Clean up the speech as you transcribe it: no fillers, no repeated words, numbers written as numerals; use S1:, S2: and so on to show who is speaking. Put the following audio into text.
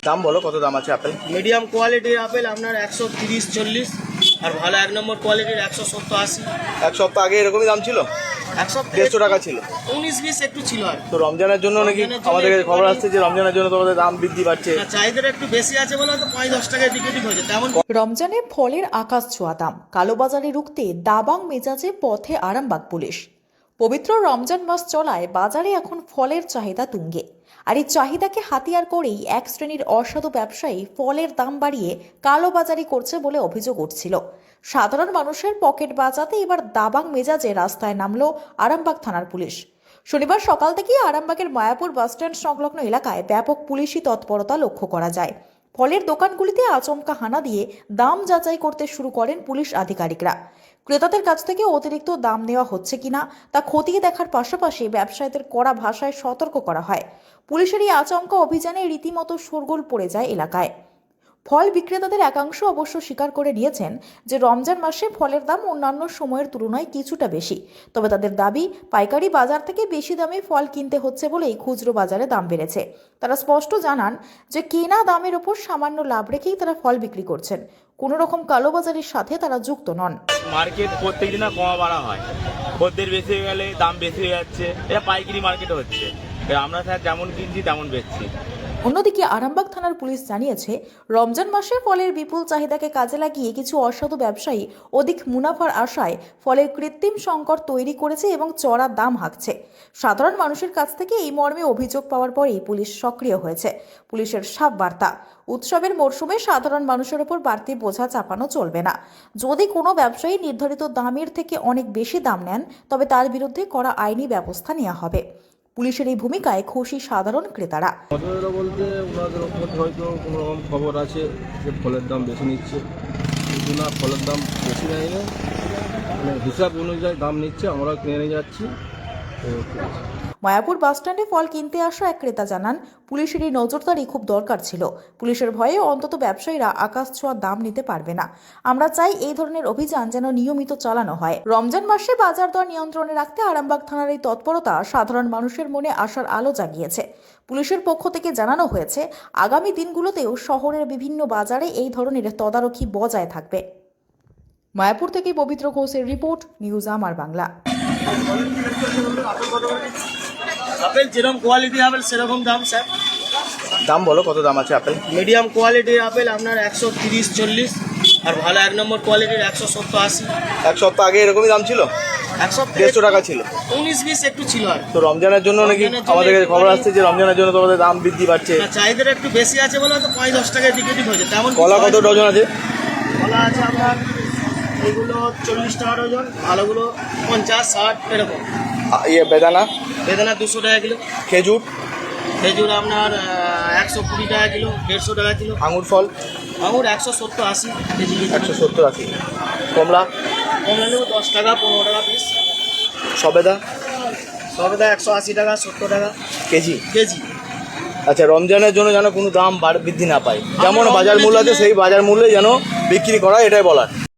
S1: দাম বলো, কত দাম আছে আপেল?
S2: মিডিয়াম কোয়ালিটির আপেল আপনার 130-40, আর ভালো 1 নম্বর কোয়ালিটির 170-80।
S1: এক সপ্তাহ আগে এরকমই দাম ছিল,
S2: 100
S1: টাকা ছিল।
S2: 19-20 একটু ছিল আর
S1: তো রমজানের জন্য নাকি
S2: রমজানের জন্য
S1: আমাদের কাছে খবর
S2: একটুখানি-
S1: আসছে যে রমজানের জন্য তোমাদের দাম বৃদ্ধি পাচ্ছে।
S2: চাহিদাটা একটু বেশি আছে বলে হয়তো 5-10 টাকায় দিকে হয়েছে তেমন।
S3: রমজানে ফলের আকাশ ছোঁয়া দাম, কালোবাজারে রুখতে দাবাং মেজাজে পথে আরামবাগ পুলিশ। পবিত্র রমজান মাস চলায় বাজারে এখন ফলের চাহিদা তুঙ্গে। আর এই চাহিদাকে হাতিয়ার করেই এক শ্রেণীর অসাধু ব্যবসায়ী ফলের দাম বাড়িয়ে কালোবাজারি করছে বলে অভিযোগ উঠছিল। সাধারণ মানুষের পকেট বাঁচাতে এবার দাবাং মেজাজে রাস্তায় নামলো আরামবাগ থানার পুলিশ। শনিবার সকাল থেকেই আরামবাগের মায়াপুর বাসস্ট্যান্ড সংলগ্ন এলাকায় ব্যাপক পুলিশি তৎপরতা লক্ষ্য করা যায়। ফলের দোকানগুলিতে আচমকা হানা দিয়ে দাম যাচাই করতে শুরু করেন পুলিশ আধিকারিকরা। ক্রেতাদের কাছ থেকে অতিরিক্ত দাম নেওয়া হচ্ছে কিনা তা খতিয়ে দেখার পাশাপাশি ব্যবসায়ীদের কড়া ভাষায় সতর্ক করা হয়। পুলিশের এই আচমকা অভিযানে রীতিমতো শোরগোল পড়ে যায় এলাকায়। ফল বিক্রেতাদের একাংশ অবশ্য স্বীকার করে নিয়েছেন যে রমজান মাসে ফলের দাম অন্যান্য সময়ের তুলনায় কিছুটা বেশি, তবে তাদের দাবি পাইকারি বাজার থেকে বেশি দামে ফল কিনতে হচ্ছে বলেই খুচরো বাজারে দাম বেড়েছে। তারা স্পষ্ট জানান যে কেনা দামের ওপর সামান্য লাভ রেখেই তারা ফল বিক্রি করছেন, কোনো রকম কালোবাজারির সাথে তারা যুক্ত নন।
S4: মার্কেট প্রত্যেকদিন কমা বাড়া হয়, খদ্দের বেশি হয়ে গেলে দাম বেশি হয়ে যাচ্ছে, এটা পাইকারি মার্কেট হচ্ছে। আমরা স্যার যেমন কিনছি তেমন বেচছি।
S3: অন্যদিকে আরামবাগ থানার পুলিশ জানিয়েছে, রমজান মাসে ফলের বিপুল চাহিদাকে কাজে লাগিয়ে কিছু অসাধু ব্যবসায়ী অধিক মুনাফার আশায় ফলের কৃত্রিম সংকট তৈরি করেছে এবং চড়া দাম হাঁকছে। সাধারণ মানুষের কাছ থেকে এই মর্মে অভিযোগ পাওয়ার পরেই পুলিশ সক্রিয় হয়েছে। পুলিশের সাফ বার্তা, উৎসবের মরশুমে সাধারণ মানুষের উপর বাড়তি বোঝা চাপানো চলবে না। যদি কোনো ব্যবসায়ী নির্ধারিত দামের থেকে অনেক বেশি দাম নেন, তবে তার বিরুদ্ধে কড়া আইনি ব্যবস্থা নেওয়া হবে। পুলিশের এই ভূমিকায় খুশি সাধারণ ক্রেতারা।
S5: মজাদার বলতে ওনাদের ওপর হয়তো কোনো রকম খবর আছে যে ফলের দাম বেশি নিচ্ছে, কিন্তু না, ফলের দাম বেশি নেয় না, মানে হিসাব অনুযায়ী দাম নিচ্ছে, আমরা কিনে নিয়ে যাচ্ছি।
S3: মায়াপুর বাসস্ট্যান্ডে ফল কিনতে আসা এক ক্রেতা জানান, পুলিশের এই নজরদারি খুব দরকার ছিল। পুলিশের ভয়ে অন্তত ব্যবসায়ীরা আকাশ ছোঁয়া দাম নিতে পারবে না। আমরা চাই এই ধরনের অভিযান যেন নিয়মিত চালানো হয়। রমজান মাসে বাজার দর নিয়ন্ত্রণে রাখতে আরামবাগ থানার এই তৎপরতা সাধারণ মানুষের মনে আশার আলো জাগিয়েছে। পুলিশের পক্ষ থেকে জানানো হয়েছে, আগামী দিনগুলোতেও শহরের বিভিন্ন বাজারে এই ধরনের তদারকি বজায় থাকবে। মায়াপুর থেকে পবিত্র ঘোষের রিপোর্ট, নিউজ আমার বাংলা।
S2: আপেল যেরকম কোয়ালিটি আপেল সেরকম দাম স্যার।
S1: দাম বলো, কত দাম আছে আপেল?
S2: মিডিয়াম কোয়ালিটির আপেল আপনার 130-40, আর ভালো 1 নম্বর কোয়ালিটির 170-80।
S1: এক সপ্তাহ আগে এরকমই দাম ছিল,
S2: 100
S1: টাকা ছিল।
S2: 19-20 একটু ছিল আর
S1: তো রমজানের জন্য নাকি
S2: রমজানের জন্য
S1: আমাদের কাছে খবর
S2: একটুখানি-
S1: আসছে যে রমজানের জন্য তোমাদের দাম বৃদ্ধি পাচ্ছে।
S2: চাহিদাটা একটু বেশি আছে বলে হয়তো 5-10 টাকায় দিকে হয়েছে তেমন।
S1: কলা কত ডজন আছে?
S2: কলা আছে আপনার এইগুলো 40 টাকা ডজন, ভালোগুলো 50-60 এরকম।
S1: বেদানা,
S2: বেদানা 200 টাকা কিলো।
S1: খেজুর,
S2: খেজুর আপনার 120 টাকা কিলো, 150 টাকা কিলো।
S1: আঙুর ফল
S2: আঙুর 170-80 কেজি।
S1: 170-80, কমলা,
S2: কমলা নেব 10 টাকা 15 টাকা পিস।
S1: সবেদা
S2: সবেদা 180 টাকা 70 টাকা
S1: কেজি।
S2: কেজি।
S1: আচ্ছা, রমজানের জন্য যেন কোনো দাম বৃদ্ধি না পায়, যেমন
S2: আমরা
S1: বাজার মূল্য আছে
S2: রমজানের
S1: সেই বাজার মূল্যে যেন বিক্রি করা, এটাই বলার।